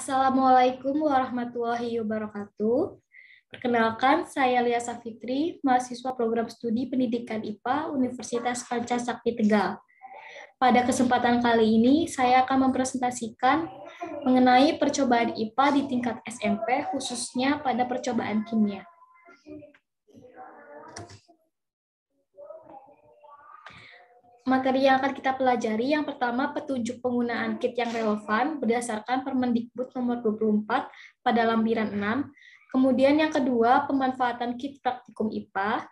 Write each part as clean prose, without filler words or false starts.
Assalamualaikum warahmatullahi wabarakatuh. Perkenalkan, saya Lia Safitri, mahasiswa program studi pendidikan IPA Universitas Pancasakti Tegal. Pada kesempatan kali ini, saya akan mempresentasikan mengenai percobaan IPA di tingkat SMP, khususnya pada percobaan kimia. Materi yang akan kita pelajari, yang pertama petunjuk penggunaan kit yang relevan berdasarkan Permendikbud nomor 24 pada lampiran 6. Kemudian yang kedua, pemanfaatan kit praktikum IPA.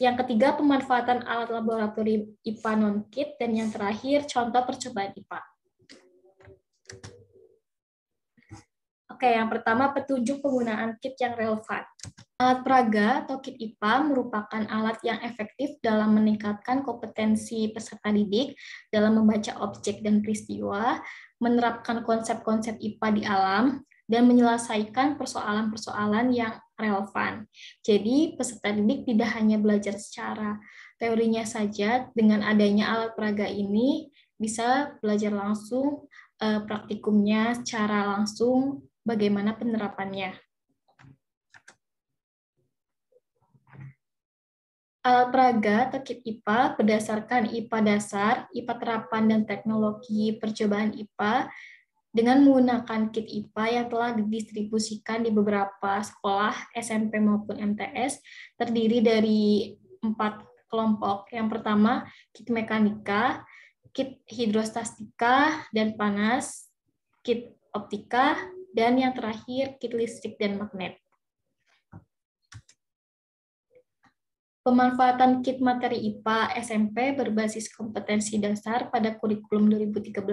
Yang ketiga, pemanfaatan alat laboratorium IPA non-kit. Dan yang terakhir, contoh percobaan IPA. Oke, yang pertama petunjuk penggunaan kit yang relevan. Alat peraga atau kit IPA merupakan alat yang efektif dalam meningkatkan kompetensi peserta didik dalam membaca objek dan peristiwa, menerapkan konsep-konsep IPA di alam, dan menyelesaikan persoalan-persoalan yang relevan. Jadi, peserta didik tidak hanya belajar secara teorinya saja, dengan adanya alat peraga ini bisa belajar langsung praktikumnya secara langsung, bagaimana penerapannya. Alat peraga atau kit IPA berdasarkan IPA dasar, IPA terapan, dan teknologi percobaan IPA dengan menggunakan kit IPA yang telah didistribusikan di beberapa sekolah SMP maupun MTS, terdiri dari 4 kelompok. Yang pertama, kit mekanika, kit hidrostatika dan panas, kit optika, dan yang terakhir, kit listrik dan magnet. Pemanfaatan kit materi IPA SMP berbasis kompetensi dasar pada kurikulum 2013.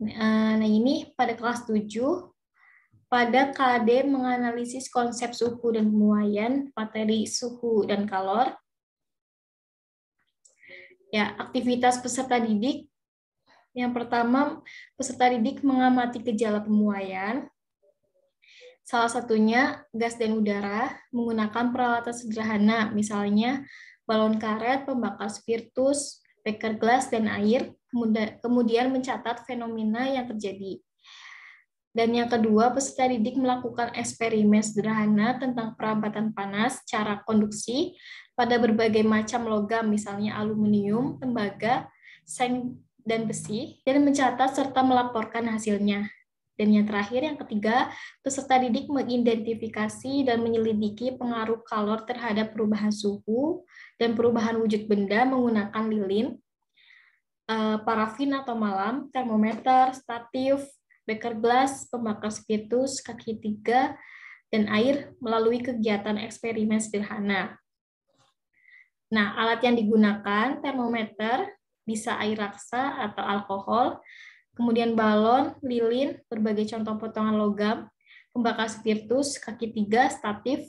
Nah, ini pada kelas 7, pada KD menganalisis konsep suhu dan pemuaian, materi suhu dan kalor. Ya, aktivitas peserta didik. Yang pertama, peserta didik mengamati gejala pemuaian. Salah satunya gas dan udara menggunakan peralatan sederhana, misalnya balon karet, pembakar spiritus, beker gelas, dan air, kemudian mencatat fenomena yang terjadi. Dan yang kedua, peserta didik melakukan eksperimen sederhana tentang perambatan panas, cara konduksi pada berbagai macam logam, misalnya aluminium, tembaga, seng, dan besi, dan mencatat serta melaporkan hasilnya. Dan yang terakhir, yang ketiga, peserta didik mengidentifikasi dan menyelidiki pengaruh kalor terhadap perubahan suhu dan perubahan wujud benda menggunakan lilin, parafin atau malam, termometer, statif, beker gelas, pembakar spiritus, kaki 3, dan air melalui kegiatan eksperimen sederhana. Nah, alat yang digunakan, termometer, bisa air raksa atau alkohol, kemudian balon, lilin, berbagai contoh potongan logam, pembakar spiritus, kaki 3, statif,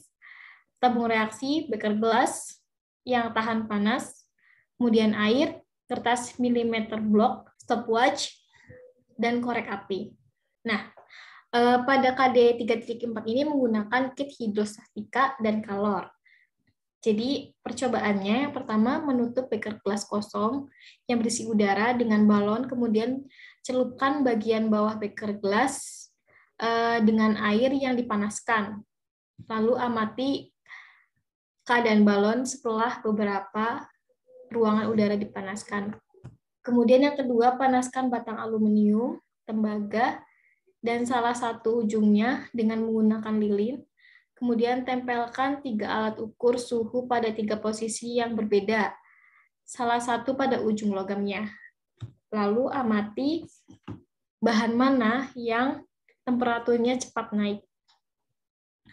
tabung reaksi, beker gelas yang tahan panas, kemudian air, kertas milimeter blok, stopwatch, dan korek api. Nah, pada KD 3.4 ini menggunakan kit hidrostatika dan kalor. Jadi percobaannya yang pertama menutup beker gelas kosong yang berisi udara dengan balon, kemudian celupkan bagian bawah beker gelas dengan air yang dipanaskan. Lalu amati keadaan balon setelah beberapa ruangan udara dipanaskan. Kemudian yang kedua, panaskan batang aluminium, tembaga, dan salah satu ujungnya dengan menggunakan lilin. Kemudian tempelkan 3 alat ukur suhu pada 3 posisi yang berbeda, salah satu pada ujung logamnya. Lalu amati bahan mana yang temperaturnya cepat naik.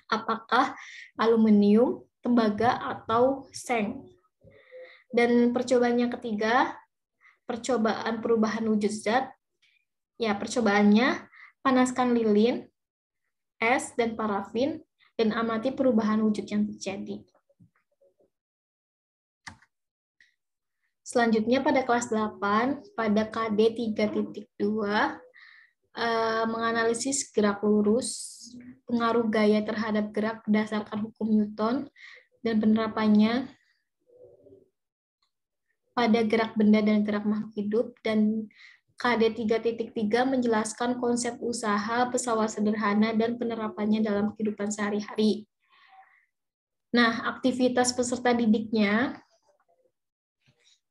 Apakah aluminium, tembaga, atau seng. Dan percobaan yang ketiga, percobaan perubahan wujud zat. Ya, percobaannya panaskan lilin, es, dan parafin, dan amati perubahan wujud yang terjadi. Selanjutnya pada kelas 8, pada KD 3.2, menganalisis gerak lurus, pengaruh gaya terhadap gerak berdasarkan hukum Newton, dan penerapannya pada gerak benda dan gerak makhluk hidup, dan KD 3.3 menjelaskan konsep usaha pesawat sederhana dan penerapannya dalam kehidupan sehari-hari. Nah, aktivitas peserta didiknya,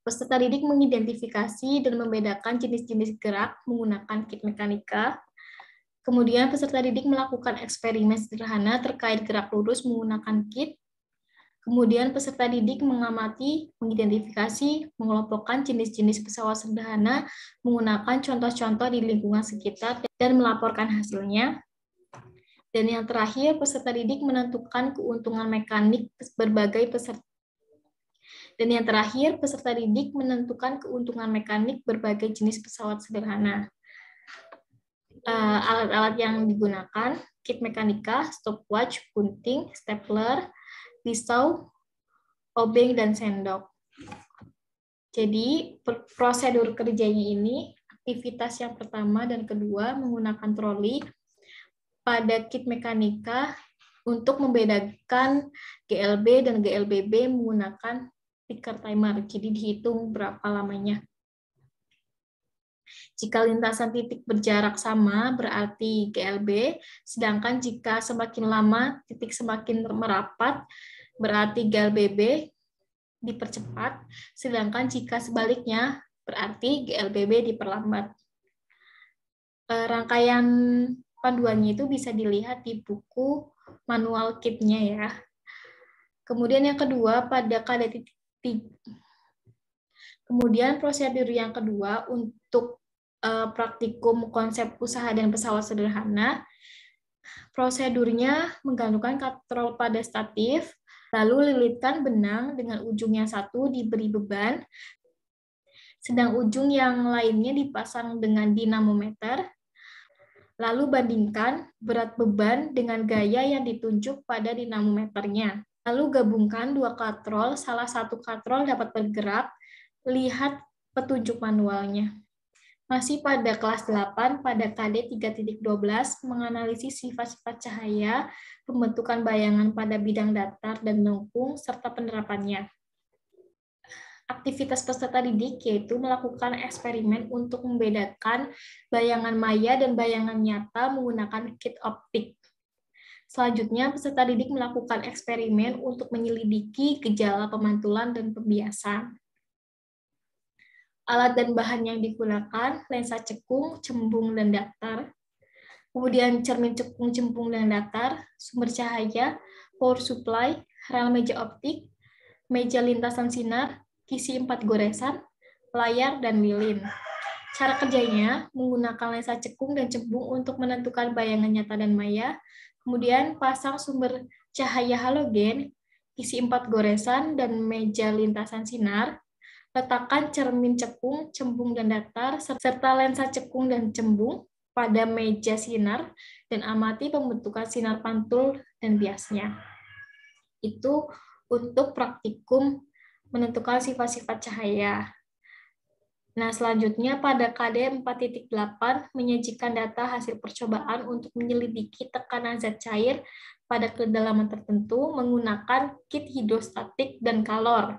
peserta didik mengidentifikasi dan membedakan jenis-jenis gerak menggunakan kit mekanika. Kemudian peserta didik melakukan eksperimen sederhana terkait gerak lurus menggunakan kit. Kemudian peserta didik mengamati, mengidentifikasi, mengelompokkan jenis-jenis pesawat sederhana menggunakan contoh-contoh di lingkungan sekitar dan melaporkan hasilnya. Dan yang terakhir, peserta didik menentukan keuntungan mekanik berbagai peserta. Dan yang terakhir, peserta didik menentukan keuntungan mekanik berbagai jenis pesawat sederhana. Alat-alat yang digunakan, kit mekanika, stopwatch, gunting, stapler, pisau, obeng, dan sendok. Jadi, prosedur kerjanya ini, aktivitas yang pertama dan kedua menggunakan troli pada kit mekanika untuk membedakan GLB dan GLBB menggunakan ticker timer. Jadi, dihitung berapa lamanya. Jika lintasan titik berjarak sama, berarti GLB, sedangkan jika semakin lama titik semakin merapat, berarti GLBB dipercepat, sedangkan jika sebaliknya, berarti GLBB diperlambat. Rangkaian panduannya itu bisa dilihat di buku manual kitnya ya. Kemudian yang kedua, pada KD Kemudian prosedur yang kedua untuk praktikum konsep usaha dan pesawat sederhana, prosedurnya menggantungkan katrol pada statif, lalu lilitkan benang dengan ujung yang satu diberi beban, sedang ujung yang lainnya dipasang dengan dinamometer, lalu bandingkan berat beban dengan gaya yang ditunjuk pada dinamometernya. Lalu gabungkan dua katrol, salah satu katrol dapat bergerak, lihat petunjuk manualnya. Masih pada kelas 8, pada KD 3.12, menganalisis sifat-sifat cahaya, pembentukan bayangan pada bidang datar dan melengkung, serta penerapannya. Aktivitas peserta didik yaitu melakukan eksperimen untuk membedakan bayangan maya dan bayangan nyata menggunakan kit optik. Selanjutnya, peserta didik melakukan eksperimen untuk menyelidiki gejala pemantulan dan pembiasan. Alat dan bahan yang digunakan, lensa cekung, cembung, dan datar. Kemudian cermin cekung, cembung, dan datar, sumber cahaya, power supply, rel meja optik, meja lintasan sinar, kisi 4 goresan, layar, dan lilin. Cara kerjanya, menggunakan lensa cekung dan cembung untuk menentukan bayangan nyata dan maya, kemudian pasang sumber cahaya halogen, kisi 4 goresan, dan meja lintasan sinar. Letakkan cermin cekung, cembung, dan datar, serta lensa cekung dan cembung pada meja sinar, dan amati pembentukan sinar pantul dan biasnya. Itu untuk praktikum menentukan sifat-sifat cahaya. Nah, selanjutnya pada KD 4.8 menyajikan data hasil percobaan untuk menyelidiki tekanan zat cair pada kedalaman tertentu menggunakan kit hidrostatik dan kalor.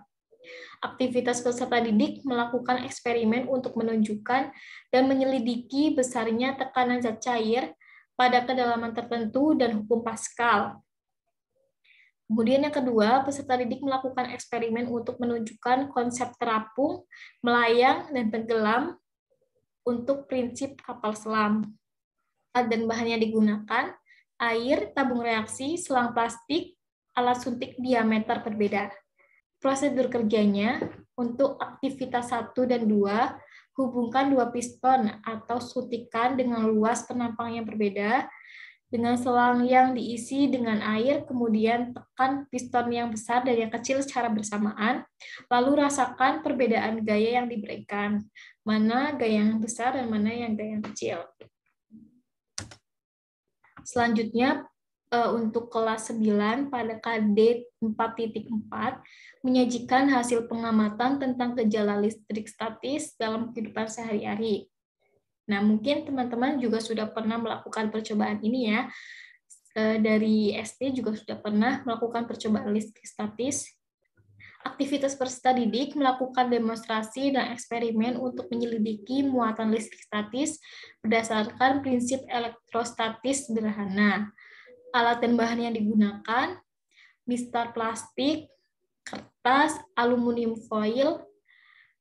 Aktivitas peserta didik melakukan eksperimen untuk menunjukkan dan menyelidiki besarnya tekanan zat cair pada kedalaman tertentu dan hukum Pascal. Kemudian yang kedua, peserta didik melakukan eksperimen untuk menunjukkan konsep terapung, melayang, dan tenggelam untuk prinsip kapal selam. Dan bahan yang digunakan, air, tabung reaksi, selang plastik, alat suntik diameter berbeda. Prosedur kerjanya, untuk aktivitas 1 dan 2, hubungkan dua piston atau suntikan dengan luas penampang yang berbeda, dengan selang yang diisi dengan air, kemudian tekan piston yang besar dan yang kecil secara bersamaan, lalu rasakan perbedaan gaya yang diberikan, mana gaya yang besar dan mana yang gaya yang kecil. Selanjutnya, untuk kelas 9 pada KD 4.4 menyajikan hasil pengamatan tentang gejala listrik statis dalam kehidupan sehari-hari. Nah, mungkin teman-teman juga sudah pernah melakukan percobaan ini ya. Dari SD juga sudah pernah melakukan percobaan listrik statis. Aktivitas peserta didik melakukan demonstrasi dan eksperimen untuk menyelidiki muatan listrik statis berdasarkan prinsip elektrostatis sederhana. Alat dan bahan yang digunakan, mistar plastik, kertas, aluminium foil,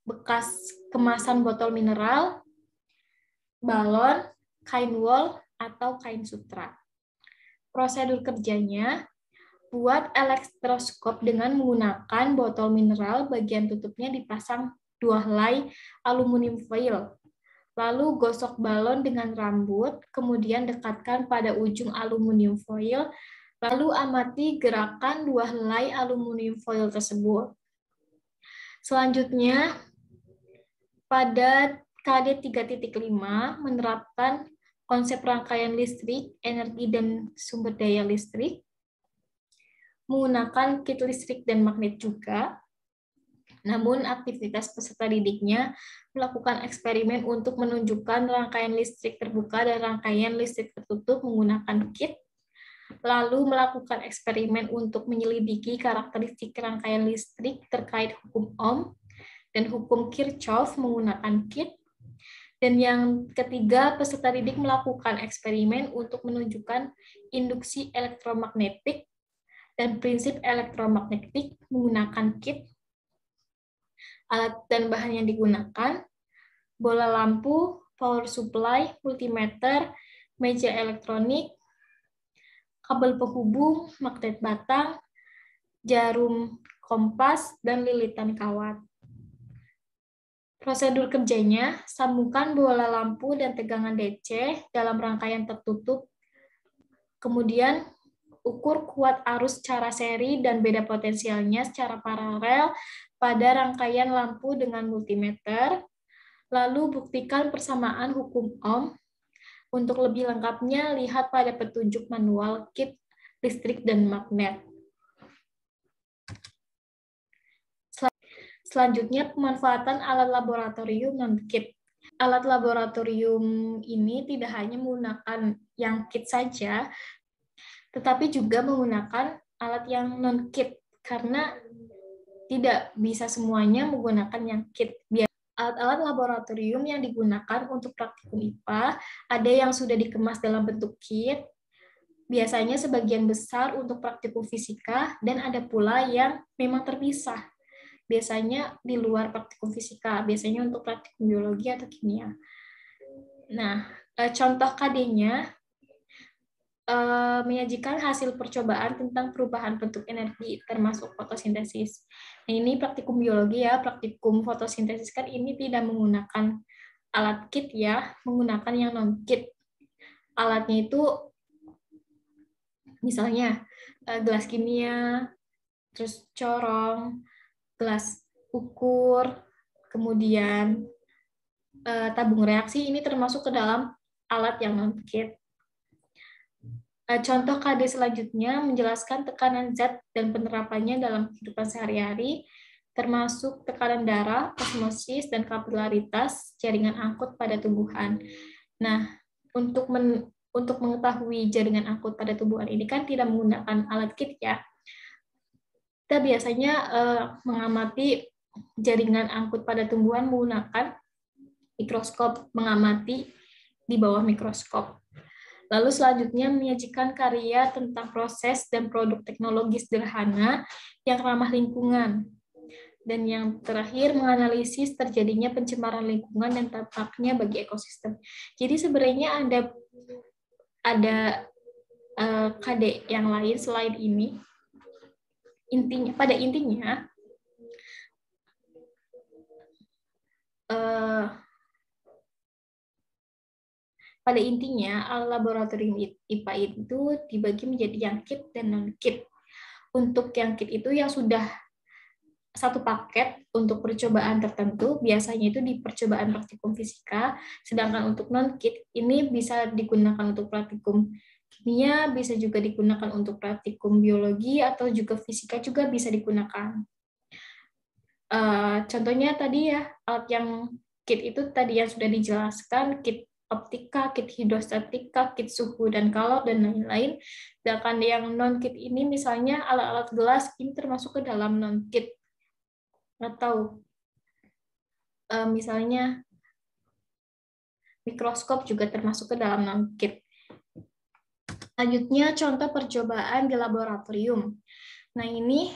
bekas kemasan botol mineral, balon, kain wol, atau kain sutra. Prosedur kerjanya, buat elektroskop dengan menggunakan botol mineral, bagian tutupnya dipasang 2 helai aluminium foil. Lalu gosok balon dengan rambut, kemudian dekatkan pada ujung aluminium foil, lalu amati gerakan 2 helai aluminium foil tersebut. Selanjutnya, pada KD 3.5 menerapkan konsep rangkaian listrik, energi dan sumber daya listrik, menggunakan kit listrik dan magnet juga. Namun aktivitas peserta didiknya melakukan eksperimen untuk menunjukkan rangkaian listrik terbuka dan rangkaian listrik tertutup menggunakan kit, lalu melakukan eksperimen untuk menyelidiki karakteristik rangkaian listrik terkait hukum Ohm dan hukum Kirchhoff menggunakan kit. Dan yang ketiga, peserta didik melakukan eksperimen untuk menunjukkan induksi elektromagnetik dan prinsip elektromagnetik menggunakan kit. Alat dan bahan yang digunakan, bola lampu, power supply, multimeter, meja elektronik, kabel penghubung, magnet batang, jarum kompas, dan lilitan kawat. Prosedur kerjanya, sambungkan bola lampu dan tegangan DC dalam rangkaian tertutup. Kemudian, ukur kuat arus secara seri dan beda potensialnya secara paralel pada rangkaian lampu dengan multimeter. Lalu, buktikan persamaan hukum Ohm. Untuk lebih lengkapnya, lihat pada petunjuk manual kit listrik dan magnet. Selanjutnya, pemanfaatan alat laboratorium non-kit. Alat laboratorium ini tidak hanya menggunakan yang kit saja, tetapi juga menggunakan alat yang non-kit, karena tidak bisa semuanya menggunakan yang kit. Alat-alat laboratorium yang digunakan untuk praktikum IPA, ada yang sudah dikemas dalam bentuk kit, biasanya sebagian besar untuk praktikum fisika, dan ada pula yang memang terpisah. Biasanya di luar praktikum fisika, biasanya untuk praktikum biologi atau kimia. Nah, contoh KD-nya menyajikan hasil percobaan tentang perubahan bentuk energi termasuk fotosintesis. Nah, ini praktikum biologi ya, praktikum fotosintesis kan ini tidak menggunakan alat kit ya, menggunakan yang non-kit. Alatnya itu misalnya gelas kimia, terus corong, gelas ukur, kemudian tabung reaksi, ini termasuk ke dalam alat yang non-kit. Contoh KD selanjutnya menjelaskan tekanan zat dan penerapannya dalam kehidupan sehari-hari, termasuk tekanan darah, osmosis, dan kapilaritas jaringan angkut pada tumbuhan. Nah, untuk mengetahui jaringan angkut pada tumbuhan ini kan tidak menggunakan alat kit ya. Kita biasanya mengamati jaringan angkut pada tumbuhan menggunakan mikroskop, mengamati di bawah mikroskop. Lalu selanjutnya menyajikan karya tentang proses dan produk teknologi sederhana yang ramah lingkungan. Dan yang terakhir menganalisis terjadinya pencemaran lingkungan dan dampaknya bagi ekosistem. Jadi sebenarnya ada KD yang lain selain ini. Pada intinya alat laboratorium IPA itu dibagi menjadi yang kit dan non-kit. Untuk yang kit itu yang sudah satu paket untuk percobaan tertentu, biasanya itu di percobaan praktikum fisika, sedangkan untuk non-kit ini bisa digunakan untuk praktikum kimia, bisa juga digunakan untuk praktikum biologi, atau juga fisika juga bisa digunakan. Contohnya tadi ya, alat yang kit itu tadi yang sudah dijelaskan, kit optika, kit hidrostatika, kit suhu dan kalor, dan lain-lain. Sedangkan yang non-kit ini misalnya alat-alat gelas, ini termasuk ke dalam non-kit. atau misalnya mikroskop juga termasuk ke dalam non-kit. Selanjutnya contoh percobaan di laboratorium. Nah, ini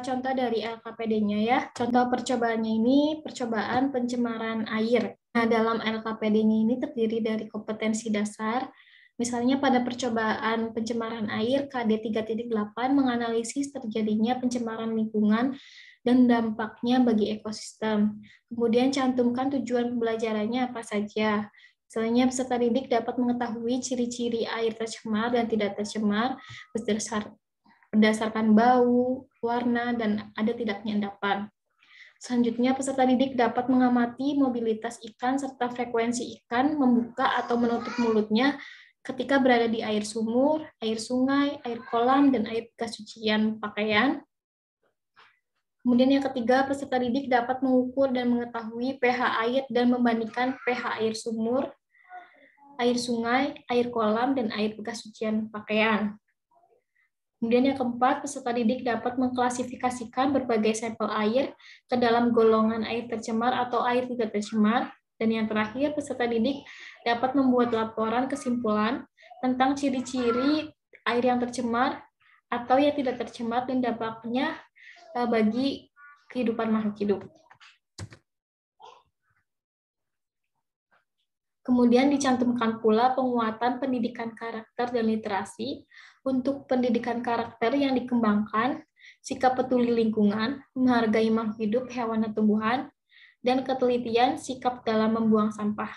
contoh dari LKPD-nya ya. Contoh percobaannya ini percobaan pencemaran air. Nah, dalam LKPD-nya ini terdiri dari kompetensi dasar. Misalnya pada percobaan pencemaran air KD 3.8 menganalisis terjadinya pencemaran lingkungan dan dampaknya bagi ekosistem. Kemudian cantumkan tujuan pembelajarannya apa saja. Misalnya peserta didik dapat mengetahui ciri-ciri air tercemar dan tidak tercemar berdasarkan bau, warna, dan ada tidaknya endapan. Selanjutnya, peserta didik dapat mengamati mobilitas ikan serta frekuensi ikan membuka atau menutup mulutnya ketika berada di air sumur, air sungai, air kolam, dan air bekas cucian pakaian. Kemudian yang ketiga, peserta didik dapat mengukur dan mengetahui pH air dan membandingkan pH air sumur, air sungai, air kolam, dan air bekas cucian pakaian. Kemudian yang keempat, peserta didik dapat mengklasifikasikan berbagai sampel air ke dalam golongan air tercemar atau air tidak tercemar. Dan yang terakhir, peserta didik dapat membuat laporan kesimpulan tentang ciri-ciri air yang tercemar atau yang tidak tercemar dan dampaknya bagi kehidupan makhluk hidup. Kemudian dicantumkan pula penguatan pendidikan karakter dan literasi. Untuk pendidikan karakter yang dikembangkan, sikap peduli lingkungan, menghargai makhluk hidup, hewan dan tumbuhan, dan ketelitian sikap dalam membuang sampah.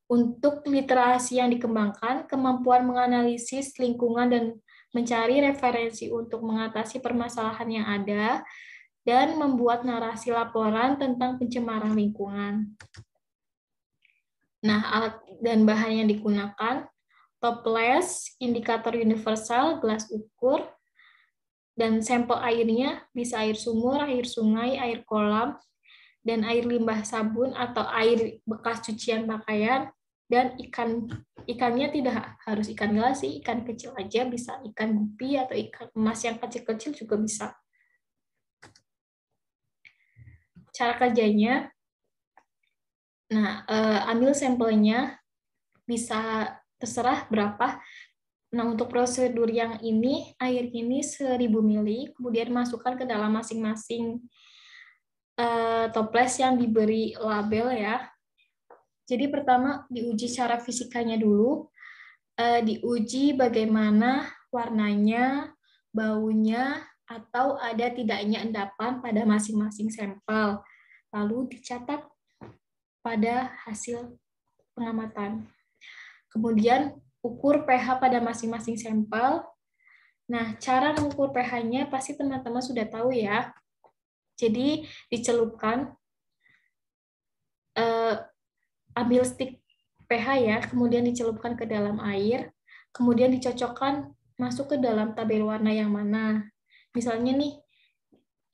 Untuk literasi yang dikembangkan, kemampuan menganalisis lingkungan dan mencari referensi untuk mengatasi permasalahan yang ada, dan membuat narasi laporan tentang pencemaran lingkungan. Nah, alat dan bahan yang digunakan, toples, indikator universal, gelas ukur, dan sampel airnya bisa air sumur, air sungai, air kolam, dan air limbah sabun atau air bekas cucian pakaian, dan ikannya tidak harus ikan nila sih, ikan kecil aja bisa, ikan gupi atau ikan emas yang kecil-kecil juga bisa. Cara kerjanya, nah ambil sampelnya, bisa terserah berapa. Nah, untuk prosedur yang ini, air ini 1000 ml, kemudian masukkan ke dalam masing-masing toples yang diberi label ya. Jadi pertama diuji cara fisikanya dulu, diuji bagaimana warnanya, baunya, atau ada tidaknya endapan pada masing-masing sampel. Lalu dicatat pada hasil pengamatan. Kemudian ukur pH pada masing-masing sampel. Nah, cara mengukur pH-nya pasti teman-teman sudah tahu ya. Jadi dicelupkan, ambil stick pH ya, kemudian dicelupkan ke dalam air, kemudian dicocokkan masuk ke dalam tabel warna yang mana. Misalnya nih,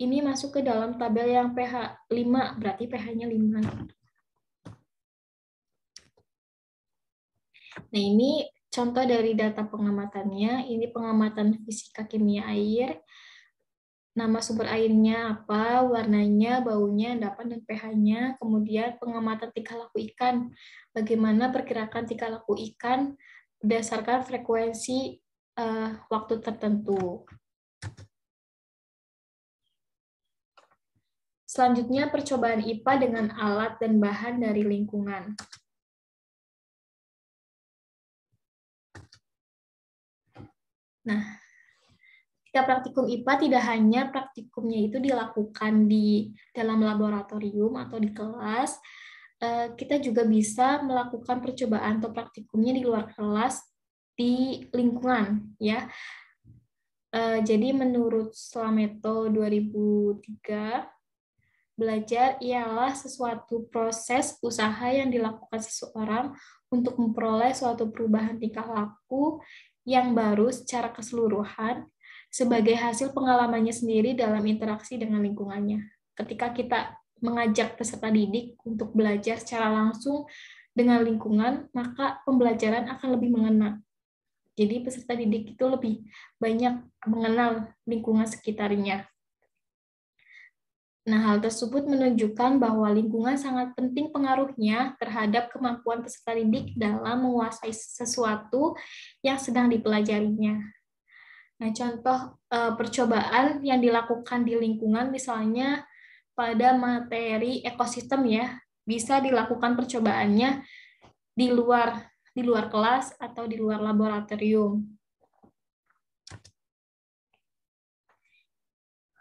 ini masuk ke dalam tabel yang pH 5, berarti pH-nya 5. Nah, ini contoh dari data pengamatannya. Ini pengamatan fisika kimia air. Nama sumber airnya apa, warnanya, baunya, endapan, dan pH-nya. Kemudian pengamatan tingkah laku ikan. Bagaimana pergerakan tingkah laku ikan berdasarkan frekuensi waktu tertentu. Selanjutnya, percobaan IPA dengan alat dan bahan dari lingkungan. Nah, ketika praktikum IPA tidak hanya praktikumnya itu dilakukan di dalam laboratorium atau di kelas, kita juga bisa melakukan percobaan atau praktikumnya di luar kelas di lingkungan ya. Jadi menurut Slameto 2003, belajar ialah sesuatu proses usaha yang dilakukan seseorang untuk memperoleh suatu perubahan tingkah laku yang baru secara keseluruhan sebagai hasil pengalamannya sendiri dalam interaksi dengan lingkungannya. Ketika kita mengajak peserta didik untuk belajar secara langsung dengan lingkungan, maka pembelajaran akan lebih mengena. Jadi peserta didik itu lebih banyak mengenal lingkungan sekitarnya. Nah, hal tersebut menunjukkan bahwa lingkungan sangat penting pengaruhnya terhadap kemampuan peserta didik dalam menguasai sesuatu yang sedang dipelajarinya. Nah, contoh percobaan yang dilakukan di lingkungan misalnya pada materi ekosistem ya, bisa dilakukan percobaannya di luar kelas atau di luar laboratorium.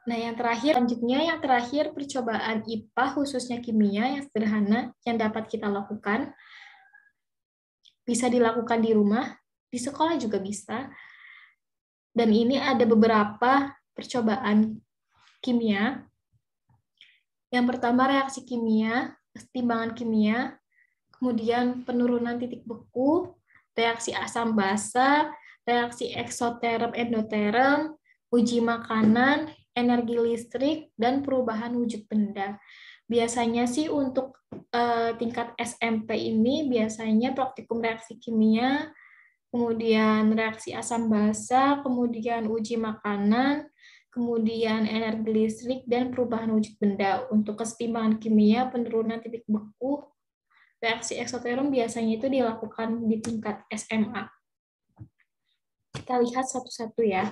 Nah, yang terakhir percobaan IPA khususnya kimia yang sederhana yang dapat kita lakukan. Bisa dilakukan di rumah, di sekolah juga bisa. Dan ini ada beberapa percobaan kimia. Yang pertama reaksi kimia, kesetimbangan kimia, kemudian penurunan titik beku, reaksi asam basa, reaksi eksoterm endoterm, uji makanan, energi listrik, dan perubahan wujud benda. Biasanya sih untuk tingkat SMP ini biasanya praktikum reaksi kimia, kemudian reaksi asam basa, kemudian uji makanan, kemudian energi listrik, dan perubahan wujud benda. Untuk kesetimbangan kimia, penurunan titik beku, reaksi eksoterm biasanya itu dilakukan di tingkat SMA. Kita lihat satu-satu ya.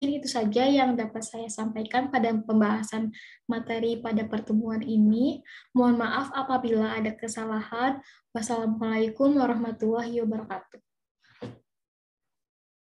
itu saja yang dapat saya sampaikan pada pembahasan materi pada pertemuan ini. Mohon maaf apabila ada kesalahan. Wassalamualaikum warahmatullahi wabarakatuh.